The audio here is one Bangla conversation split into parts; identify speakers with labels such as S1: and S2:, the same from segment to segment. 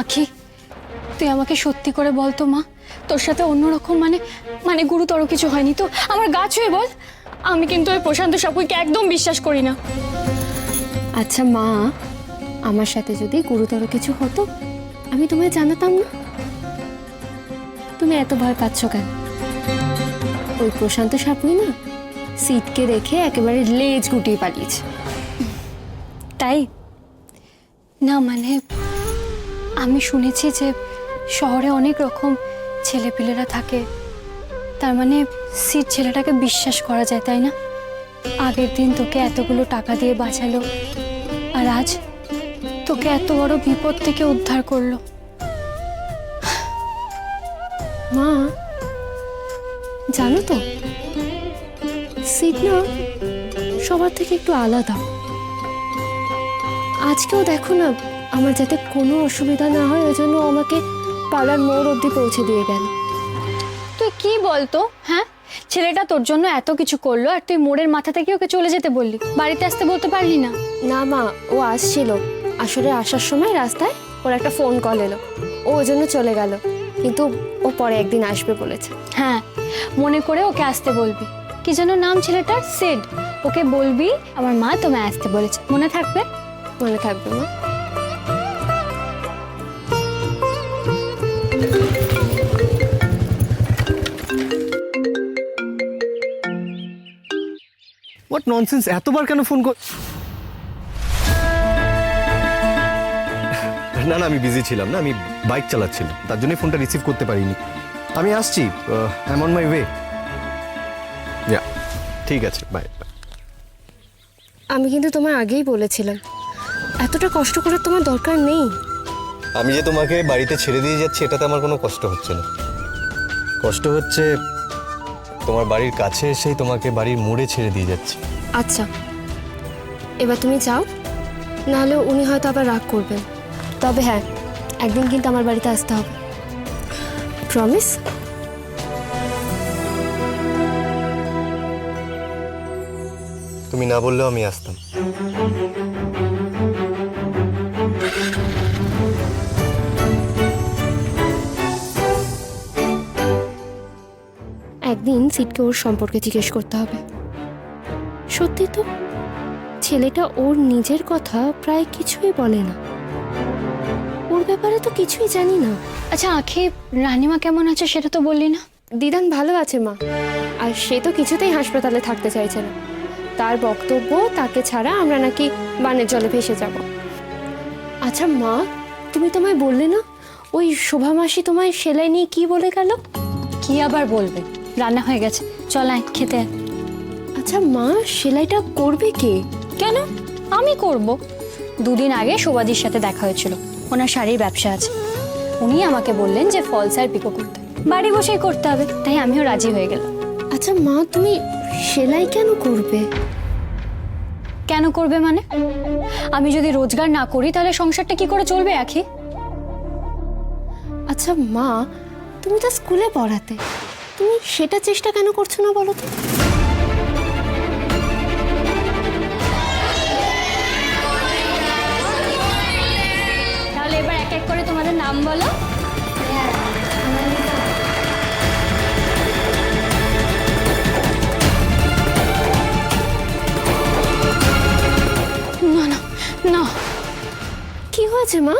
S1: আখি, তুই আমাকে সত্যি করে বল তো মা, তোর সাথে অন্যরকম মানে গুরুতর কিছু হয়নি তো? আমার গা ছুঁয়ে বল। আমি কিন্তু ওই প্রশান্ত সাপুইকে একদম বিশ্বাস করি না।
S2: আচ্ছা মা, আমার সাথে যদি গুরুতর কিছু হতো আমি তোমায় জানাতাম না। তুমি এত ভয় পাচ্ছ কেন? ওই প্রশান্ত সাপুই না সিটকে রেখে একেবারে লেজ গুটিয়ে পালিয়েছে।
S1: তাই না, আমি শুনেছি যে শহরে অনেক রকম ছেলেপিলেরা থাকে, তার সিট ছেলেটাকে বিশ্বাস করা যায়, তাই না? আগের দিন তোকে এতগুলো টাকা দিয়ে বাঁচালো, আর আজ তোকে এত বড় বিপদ থেকে উদ্ধার করলো।
S2: মা জানো তো, সিট না সবার থেকে একটু আলাদা। আজকেও দেখো না, আমার যাতে কোনো অসুবিধা না হয় ওই জন্য আমাকে পাড়ার মোড় অবধি পৌঁছে দিয়ে গেল।
S1: তুই কি বলতো? হ্যাঁ, ছেলেটা তোর জন্য এত কিছু করলো আর তুই মোড়ের মাথা থেকে ওকে চলে যেতে বললি, বাড়িতে আসতে বলতে পারলি না?
S2: না মা, ও আসছিল, আসলে আসার সময় রাস্তায় ওর একটা ফোন কল এলো, ও ওই জন্য চলে গেল, কিন্তু ও পরে একদিন আসবে বলেছে।
S1: হ্যাঁ, মনে করে ওকে আসতে বলবি। কি যেন নাম ছেলেটার? সিড। ওকে বলবি আমার মা তোমায় আসতে বলেছে, মনে থাকবে?
S2: মনে থাকবে মা।
S3: হোয়াট ননসেন্স, এতবার কেন ফোন কর? না না, আমি বিজি ছিলাম না, আমি বাইক চালাচ্ছিলাম, তার জন্যই ফোনটা রিসিভ করতে পারিনি। আমি আসছি, I am on my way. Yeah, ঠিক আছে, বাই।
S2: আমি কিন্তু তোমায় আগেই বলেছিলাম এতটা কষ্ট করার তোমার দরকার নেই।
S3: আমি যে তোমাকে বাড়িতে ছেড়ে দিয়ে যাচ্ছি এটাতে আমার কোনো কষ্ট হচ্ছে না। কষ্ট হচ্ছে তোমার বাড়ির কাছে এসেই তোমাকে বাড়ির মোড়ে ছেড়ে দিয়ে যাচ্ছি।
S2: আচ্ছা, এবার তুমি যাও, নাহলে উনি হয়তো আবার রাগ করবেন। তবে হ্যাঁ, একদিন কিন্তু আমার বাড়িতে আসতে হবে, প্রমিস।
S3: তুমি না বললেও আমি আসতাম।
S2: একদিন সিটকে ওর সম্পর্কে জিজ্ঞেস করতে হবে। সত্যি তো, ছেলেটা ওর নিজের কথা প্রায় কিছুই বলে না, ওর ব্যাপারে তো কিছুই জানি না।
S1: আচ্ছা আখি, রানিমা কেমন আছে সেটা তো বললি না?
S2: দিদান ভালো আছে মা, আর সে তো কিছুতেই হাসপাতালে থাকতে চাইছে না। তার বক্তব্য তাকে ছাড়া আমরা নাকি বানের জলে ভেসে যাব। আচ্ছা মা, তুমি তোমায় বললে না ওই শোভা মাসি তোমায় সেলাই নিয়ে কি বলে গেল?
S1: কি আবার বলবে? রান্না হয়ে গেছে, চল আয় খেতে আয়।
S2: আচ্ছা মা, সেলাইটা করবে কে?
S1: কেন? আমি করব। দুদিন আগে শোভাদির সাথে দেখা হয়েছিল, ওনার শাড়ির ব্যবসা আছে। উনি আমাকে বললেন যে ফলস আর পিকো করতে বাড়ি বসেই করতে হবে, তাই আমিও রাজি হয়ে গেলাম।
S2: আচ্ছা মা, তুমি সেলাই কেন করবে?
S1: কেন করবে মানে? আমি যদি রোজগার না করি তাহলে সংসারটা কি করে চলবে আখি?
S2: আচ্ছা মা, তুমি তো স্কুলে পড়াতে, তুমি সেটা চেষ্টা কেন করছো না বলো তো?
S1: তাহলে এবার এক এক করে তোমাদের নাম বলো। না না না,
S2: কি হয়েছে মা?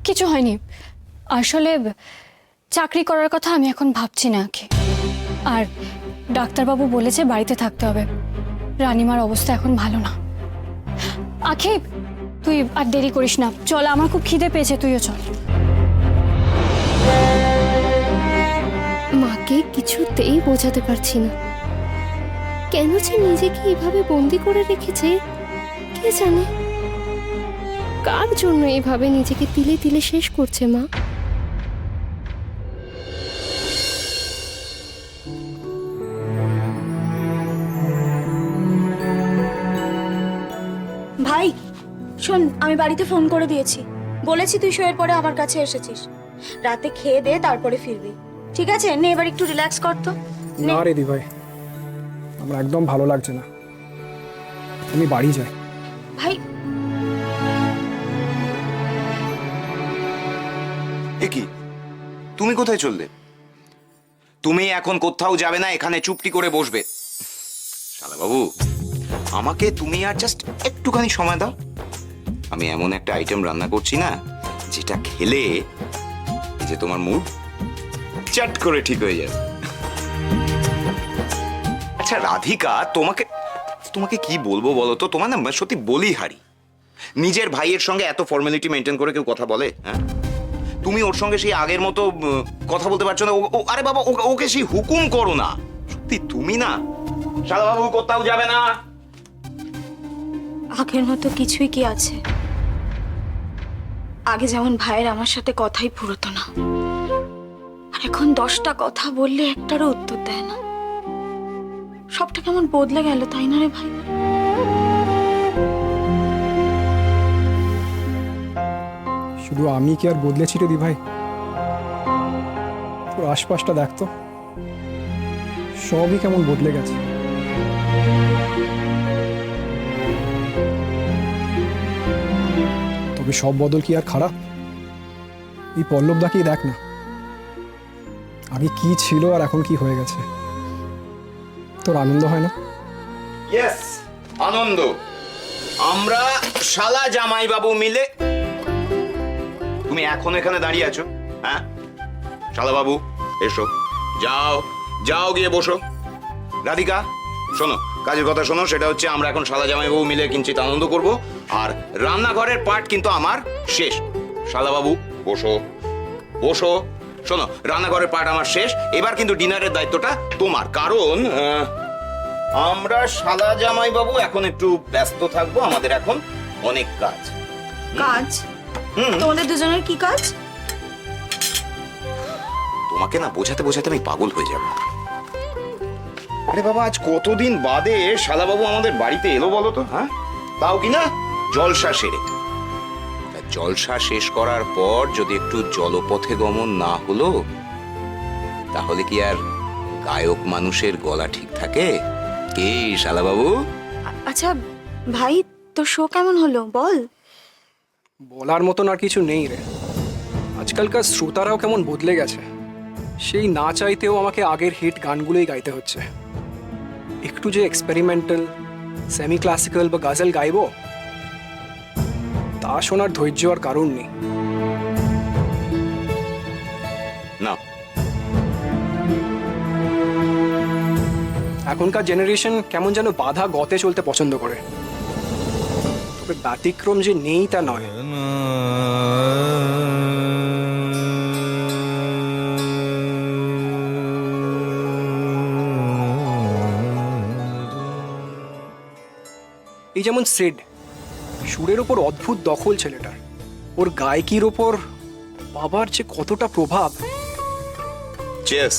S1: কিছু হয়নি। আসলে চাকরি করার কথা আমি এখন ভাবছি না আখি। আর ডাক্তারবাবু বলেছে বাড়িতে থাকতে হবে, রানিমার অবস্থা এখন ভালো না। আখি, তুই আর দেরি করিস না, চল, আমার খুব খিদে পেয়েছে, তুইও চল।
S2: মাকে কিছুতেই বোঝাতে পারছি না, কেন যে নিজেকে এইভাবে বন্দি করে রেখেছে কে জানে। কার জন্য এইভাবে নিজেকে তিলে তিলে শেষ করছে মা?
S4: ভাই শোন, আমি বাড়িতে ফোন করে দিয়েছি, বলেছি তুই শোয়ের পরে আমার কাছে এসেছিস, রাতে খেয়ে দে তারপরে ফিরবি, ঠিক আছে? নে এবার একটু রিল্যাক্স কর তো।
S5: না রে দি ভাই, আমার একদম ভালো লাগছে না, আমি বাড়ি যাই।
S4: ভাই
S6: এ কি, তুমি কোথায় চললে? তুমি এখন কোথাও যাবে না, এখানে চুপটি করে বসবে। শালা বাবু, আমাকে তুমি আর জাস্ট একটুখানি সময় দাও। আমি এমন একটা আইটেম রান্না করছি না, যেটা খেলে এই যে তোমার মুড চট করে ঠিক হয়ে যাবে। আচ্ছা রাধিকা, তোমাকে তোমাকে কি বলবো বলো তো? তোমার না সত্যি বলি হারি। নিজের ভাইয়ের সঙ্গে এত ফর্মালিটি মেনটেন করে কেউ কথা বলে? হ্যাঁ, তুমি ওর সঙ্গে সেই আগের মতো কথা বলতে পারছো না? আরে বাবা, ওকে সেই হুকুম করো না। সত্যি তুমি না, শালা বাবু কোথাও যাবে না।
S4: আগের মতো কিছুই কি আছে? আগে যেমন ভাইয়ের আমার সাথে কথাই ফুরোতো না, আর এখন 10টা কথা বললে একটারও উত্তর দেয় না। সবটা কেমন বদলে গেল, তাই না রে ভাই?
S5: শুধু আমি কি আর বদলেছি রে দি ভাই? তোর আশপাশটা দেখতো, সবই কেমন বদলে গেছে। তবে সব বদল কি আর খারাপ? এই পল্লবদাকেই দেখ না, আগে কি ছিল আর এখন কি হয়ে গেছে। তোর আনন্দ হয় না?
S6: ইয়েস, আনন্দ। আমরা শালা জামাই বাবু মিলে। তুমি এখন এখানে দাঁড়িয়ে আছো? হ্যাঁ শালা বাবু, এসো, যাও যাও গিয়ে বসো। রাধিকা শোনো, কাজের কথা শোনো, সেটা হচ্ছে আমরা এখন শালা জামাই বাবু মিলে কিঞ্চিত আনন্দ করব, আর রান্নাঘরের পার্ট কিন্তু আমার শেষ। শালা বাবু বসো বসো। শোনো, রান্নাঘরের পার্ট আমার শেষ, এবার কিন্তু ডিনারের দায়িত্বটা তোমার। কারণ আমরা শালা জামাই বাবু এখন একটু ব্যস্ত থাকবো, আমাদের এখন অনেক কাজ।
S4: কাজ? তোমাদের দুজনের কি কাজ?
S6: তোমাকে না বোঝাতে বোঝাতে আমি পাগল হয়ে যাব। আরে বাবা, আজ কতদিন বাদে শালা বাবু আমাদের বাড়িতে এলো বলো তো? হ্যাঁ, তাও কি না জলসা সেরে। তা জলসা শেষ করার পর যদি একটু জলপথে গমন না হলো, তাহলে কি আর গায়ক মানুষের গলা ঠিক থাকে? কি শালা বাবু?
S4: আচ্ছা ভাই, তোর শো কেমন হলো বল?
S5: বলার মতন আর কিছু নেই রে। আজকালকার শ্রোতারাও কেমন বদলে গেছে। সেই না চাইতেও আমাকে আগের হিট গানগুলোই গাইতে হচ্ছে। একটু যে এক্সপেরিমেন্টাল, সেমি ক্লাসিক্যাল বা গাজল গাইবো, তা শোনার ধৈর্য আর কারণ নেই।
S6: না,
S5: এখনকার জেনারেশন কেমন যেন বাধা গতে চলতে পছন্দ করে। তবে ব্যতিক্রম যে নেই তা নয়। এই যেমন সিড, সুরের ওপর অদ্ভুত দখল ছেলেটার। ওর গায়কির ওপর বাবার যে কতটা প্রভাব।
S6: চেস।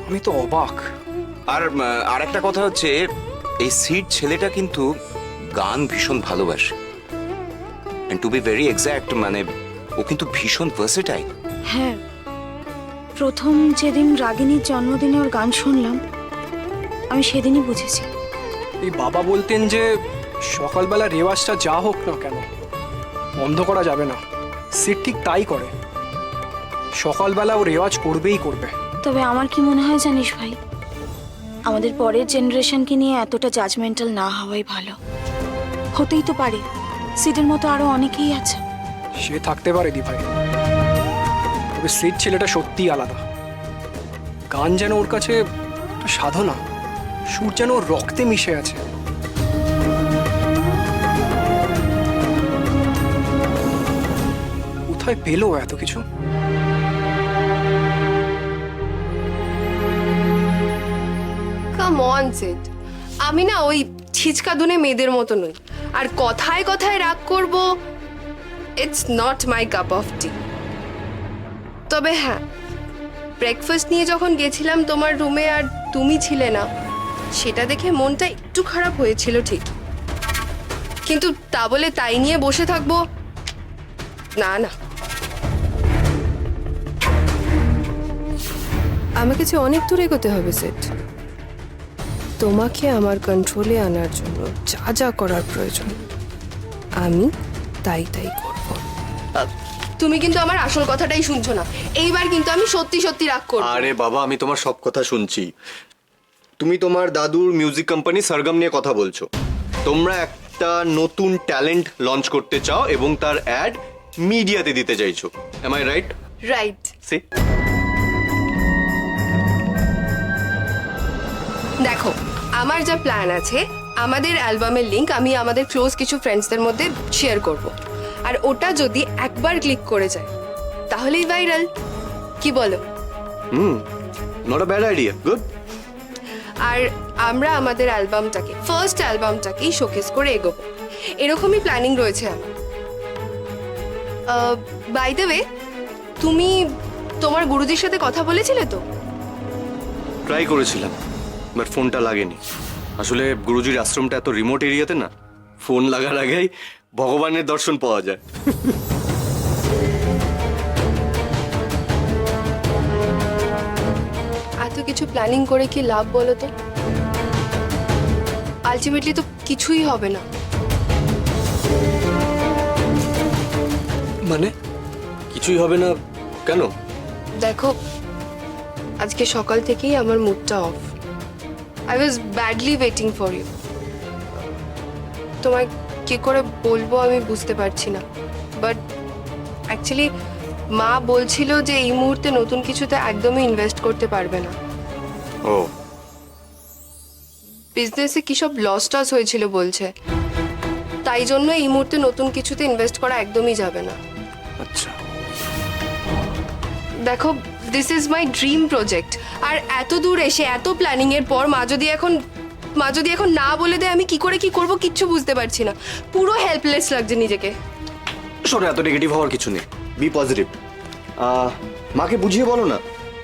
S5: আমি তো অবাক।
S6: আর একটা কথা হচ্ছে, এই সিড ছেলেটা কিন্তু গান ভীষণ ভালোবাসে। And to be very exact, মানে ও কিন্তু ভীষণ ভার্সেটাইল।
S4: হ্যাঁ, প্রথম যেদিন রাগিনীর জন্মদিনে ওর গান শুনলাম, আমি সেদিনই বুঝেছি।
S5: এই বাবা বলতেন যে সকালবেলা রেওয়াজটা যা হোক না কেন বন্ধ করা যাবে না। সিড ঠিক তাই করে, সকালবেলা ও রেওয়াজ করবেই করবে।
S4: তবে আমার কি মনে হয় জানিস ভাই, আমাদের পরের জেনারেশনকে নিয়ে এতটা জাজমেন্টাল না হওয়াই ভালো। হতেই তো পারে সিডের মতো আরো অনেকেই আছে।
S5: সে থাকতে পারে দি ভাই, তবে সিড ছেলেটা সত্যিই আলাদা। গান যেন ওর কাছে একটা সাধনা, সুর যেন ওর রক্তে মিশে আছে। কোথায় পেলো এত কিছু?
S2: কাম অন সিড, আমি না ওই ছিচকা দুনে মেয়েদের মতো নই। আর কথায় কথায় রাগ করব, it's not my cup of tea. তবে হ্যাঁ, ব্রেকফাস্ট নিয়ে যখন গেছিলাম তোমার রুমে আর তুমি ছিলে না, সেটা দেখে মনটা একটু খারাপ হয়েছিল ঠিক, কিন্তু তা বলে তাই নিয়ে বসে থাকবো না। না, আমাকে যে অনেক দূর এগোতে হবে সেট।
S7: তোমাকে আমার কন্ট্রোলে আনার জন্য যা যা করার প্রয়োজন আমি তাই তাই করব। তুমি কিন্তু আমার আসল কথাটাই শুনছো না। এইবার কিন্তু আমি সত্যি সত্যি রাগ করব।
S3: আরে বাবা, আমি তোমার সব কথা শুনছি। তুমি তোমার দাদুর মিউজিক কোম্পানি সরগম নিয়ে কথা বলছো। তোমরা একটা নতুন ট্যালেন্ট লঞ্চ করতে চাও এবং তার অ্যাড মিডিয়াতে দিতে চাইছো। Am I right?
S7: Right.
S3: See,
S7: দেখো, আমার যা প্ল্যান আছে, আমাদের অ্যালবামের লিংক আমি আমাদের ক্লোজ কিছু ফ্রেন্ডসদের মধ্যে শেয়ার করব। আর ওটা যদি একবার ক্লিক করে যায় তাহলেই ভাইরাল। কি বলো?
S3: Not a bad idea, good.
S7: আর আমরা আমাদের অ্যালবামটাকে, ফার্স্ট অ্যালবামটাকেই শোকেস করে এগোবো, এরকমই প্ল্যানিং রয়েছে আমার। বাই দ্য ওয়ে, তুমি তোমার গুরুজির সাথে কথা বলেছিলে তো?
S3: ট্রাই করেছিলাম, বাট ফোনটা লাগেনি। আসলে গুরুজির আশ্রমটা এত রিমোট এরিয়াতে না, ফোন লাগার আগেই ভগবানের দর্শন পাওয়া যায়।
S7: এত কিছু প্ল্যানিং করে কি লাভ বলো তো? আলটিমেটলি তো কিছুই হবে না।
S3: মানে কিছুই হবে না কেন?
S7: দেখো, আজকে সকাল থেকেই আমার মুডটা off. I was badly waiting for you. তোমায় কি করে বলবো আমি বুঝতে পারছি না, বাট অ্যাকচুয়ালি মা বলছিল যে এই মুহূর্তে নতুন কিছুতে একদমই ইনভেস্ট করতে পারবে না।
S3: ও,
S7: বিজনেসে কি সব লস টস হয়েছিল বলছে, তাই জন্য এই মুহূর্তে নতুন কিছুতে ইনভেস্ট করা একদমই যাবে না।
S3: আচ্ছা।
S7: দেখো, this is my dream project, আর এত দূর এসে এত প্ল্যানিং এর পর মা যদি এখন না বলে দেয়, আমি কি করে কি করব কিচ্ছু বুঝতে পারছি না। পুরো হেল্পলেস লাগছে নিজেকে।
S3: শোনো, এত নেগেটিভ হওয়ার কিছু নেই, বি পজিটিভ। মাকে বুঝিয়ে বলো না।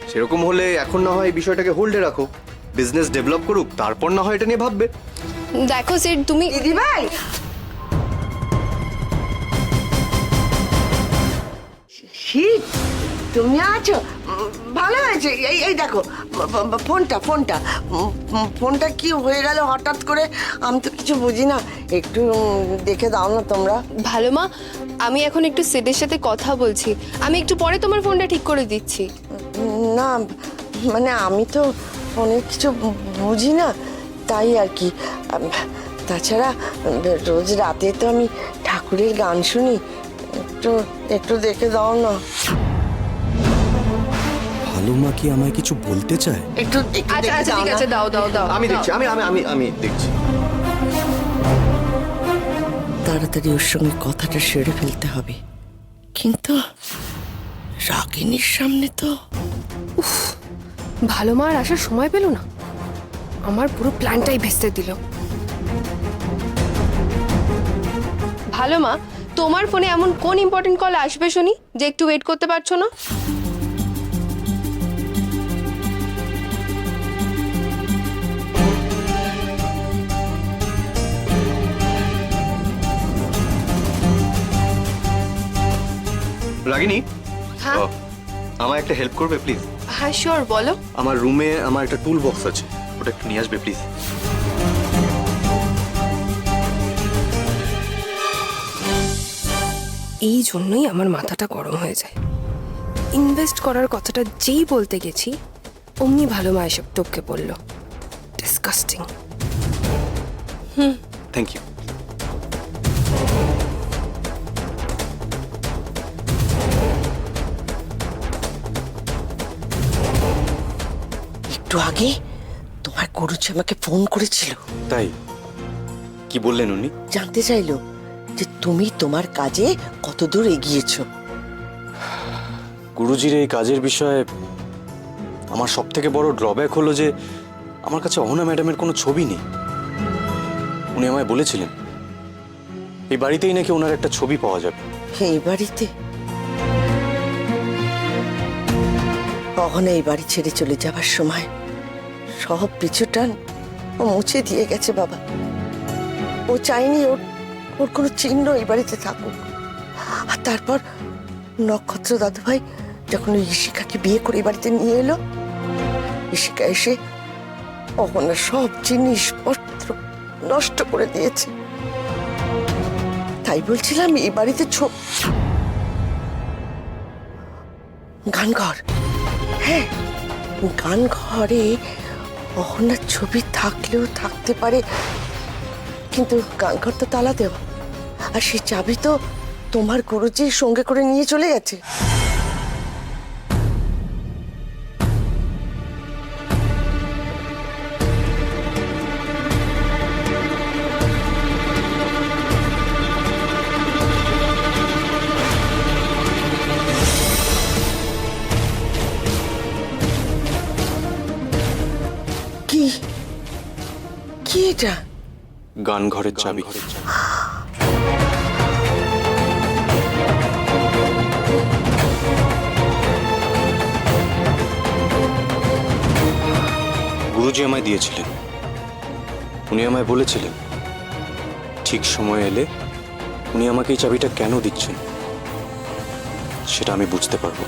S3: সেরকম হলে এখন না হয় এই বিষয়টাকে হোল্ডে রাখো, বিজনেস ডেভেলপ করুক, তারপর না হয় এটা নিয়ে ভাববে।
S7: দেখো সেট, তুমি
S8: দিদি ভাই, শীত তুমি আছো? ভালো হয়েছে। এই এই দেখো ফোনটা কি হয়ে গেল হঠাৎ করে, আমি তো কিছু বুঝি না। একটু দেখে দাও না তোমরা।
S7: ভালো মা, আমি এখন একটু সেটের সাথে কথা বলছি, আমি একটু পরে তোমার ফোনটা ঠিক করে দিচ্ছি।
S8: না মানে আমি তো ফোনের কিছু বুঝি না, তাই আর কি। তাছাড়া রোজ রাতে তো আমি ঠাকুরের গান শুনি, একটু দেখে দাও না।
S9: ভালো মা কি আমায় কিছু বলতে চায়?
S8: একটু
S7: আচ্ছা আচ্ছা, ঠিক আছে, দাও দাও দাও।
S3: আমি দেখছি, আমি দেখছি।
S8: তাড়াতাড়ি ওর সঙ্গে কথাটা সেরে ফেলতে হবে, কিন্তু রাগিনীর সামনে তো।
S7: ভালো মা আর আসার সময় পেল না, আমার পুরো প্ল্যানটাই ভেস্তে দিল। ভালো মা, তোমার ফোনে এমন কোন ইম্পর্টেন্ট কল আসবে শুনি যে একটু ওয়েট করতে পারছো না?
S3: রাগিনী,
S7: হ্যাঁ
S3: আমার একটা হেল্প করবে প্লিজ?
S7: হ্যাঁ শিওর, বলো।
S3: আমার রুমে আমার একটা টুল বক্স আছে, ওটা একটু নিয়ে আসবে প্লিজ।
S7: এই জন্যই আমার মাথাটা গরম হয়ে যায়। ইনভেস্ট করার কথাটা যেই বলতে গেছি অমনি ভালো মা এসব টপকে পড়লো। ডিসকাস্টিং।
S3: Thank you.
S8: একটু আগে তোমার গুরুজি আমাকে ফোন করেছিল।
S3: তাই? কি বললেন উনি?
S8: জানতে চাইলো যে তুমি তোমার কাজে কতদূর এগিয়েছো।
S3: গুরুজির এই কাজের বিষয়ে আমার সব থেকে বড় ড্রব্যাক হলো যে আমার কাছে অহনা ম্যাডামের কোনো ছবি নেই। উনি আমায় বলেছিলেন এই বাড়িতেই নাকি ওনার একটা ছবি পাওয়া যাবে।
S8: এই বাড়িতে? কখনো এই বাড়ি ছেড়ে চলে যাবার সময় সব পিছুটান ও মুছে দিয়ে গেছে বাবা। ও চাইনি ওর কোনো চিহ্ন এই বাড়িতে থাকুক। আর তারপর নক্ষত্র দাদুভাই যখন ওই ঈশিকাকে বিয়ে করে এই বাড়িতে নিয়ে এলো, ঈশিকা এসে অহনা সব জিনিসপত্র নষ্ট করে দিয়েছে। তাই বলছিলাম এই বাড়িতে গানঘর, হ্যাঁ গান ঘরে অহনার ছবি থাকলেও থাকতে পারে, কিন্তু গানঘর তো তালা দেওয়া, আর সেই চাবি তো তোমার গুরুজির সঙ্গে করে নিয়ে চলে গেছে। কি কি এটা?
S9: গান ঘরের চাবি। গুরুজি আমায় দিয়েছিলেন। উনি আমায় বলেছিলেন ঠিক সময় এলে উনি আমাকে এই চাবিটা কেন দিচ্ছেন সেটা আমি বুঝতে পারবো।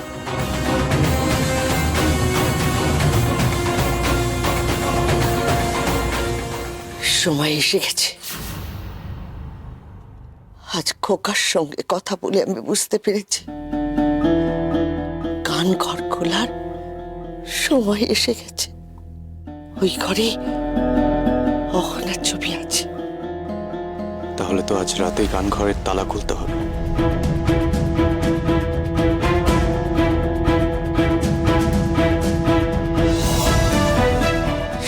S8: সময় এসে গেছে। আজ খোকার সঙ্গে কথা বলে আমি বুঝতে পেরেছি গান ঘর খোলার সময় এসে গেছে। ওই ঘরে অহনার ছবি আছে।
S9: তাহলে তো আজ রাতেই গান ঘরের তালা খুলতে হবে।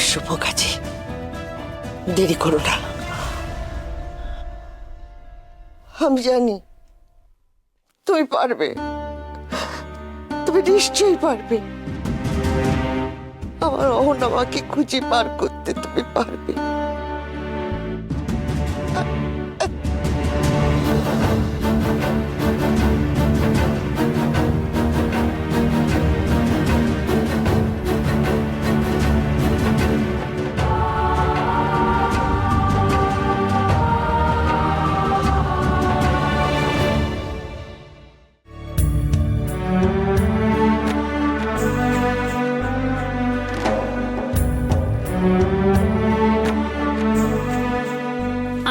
S8: শুভ কাজে দেরি করো না। আমি জানি তুমি পারবে, তুমি নিশ্চয়ই পারবে। আমার অহনামাকে খুঁজে পার করতে তুমি পারবে।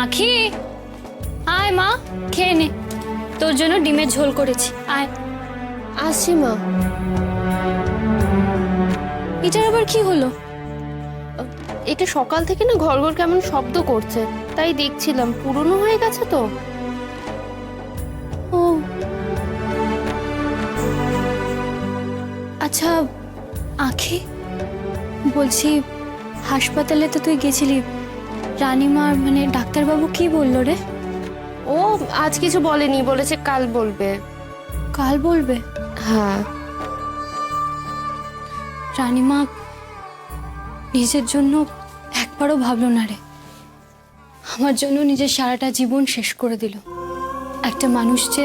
S1: আখি আয় মা, খেয়ে নে, তোর জন্য ডিমের ঝোল করেছি, আয়।
S2: আসি মা।
S1: এটার আবার কি হলো?
S2: এটা সকাল থেকে না ঘর ঘর কেমন শব্দ করছে, তাই দেখছিলাম। পুরনো হয়ে গেছে তো।
S1: ও আচ্ছা আখি, বলছি হাসপাতালে তো তুই গেছিলি, রানীমার মানে ডাক্তারবাবু কি বললো রে?
S2: ও আজ কিছু বলেনি, বলেছে কাল বলবে।
S1: কাল বলবে?
S2: হ্যাঁ।
S1: রানীমা নিজের জন্য একবারও ভাবলো না রে, আমার জন্য নিজের সারাটা জীবন শেষ করে দিল। একটা মানুষ যে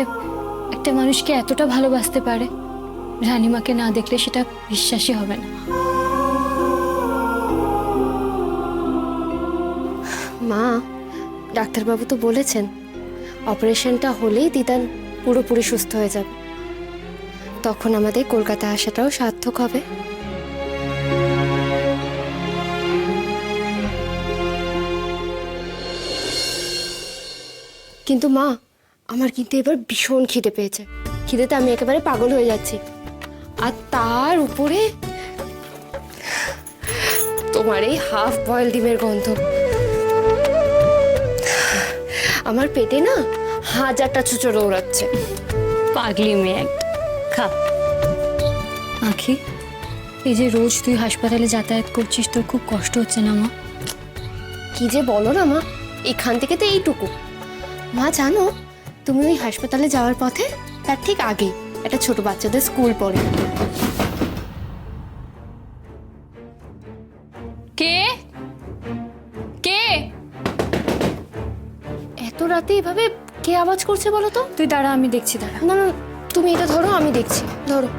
S1: একটা মানুষকে এতটা ভালোবাসতে পারে, রানীমাকে না দেখলে সেটা বিশ্বাসই হবে না।
S2: মা, ডাক্তারবাবু তো বলেছেন অপারেশনটা হলেই দিদান পুরোপুরি সুস্থ হয়ে যাবে, তখন আমাদের কলকাতা আসাটাও সার্থক হবে। কিন্তু মা, আমার কিন্তু এবার ভীষণ খিদে পেয়েছে। খিদেতে আমি একেবারে পাগল হয়ে যাচ্ছি। আর তার উপরে তোমার এই হাফ বয়েল ডিমের গন্ধ। আমার পেটে না 1000টা ছুঁচো দৌড়াচ্ছে।
S1: পাগলি মেয়ে একটা, খা। আখি, এই যে রোজ তুই হাসপাতালে যাতায়াত করছিস, তোর খুব কষ্ট হচ্ছে না মা?
S2: কি যে বলো না মা, এখান থেকে তো এইটুকু। মা জানো, তুমি ওই হাসপাতালে যাওয়ার পথে তার ঠিক আগে একটা ছোট বাচ্চাদের স্কুল পড়ে।
S1: কে কে
S2: এত রাতে এভাবে কে আওয়াজ করছে বলো তো?
S1: তুই দাঁড়া, আমি দেখছি, দাঁড়া।
S2: না না, তুমি এটা ধরো, আমি দেখছি। ধরো।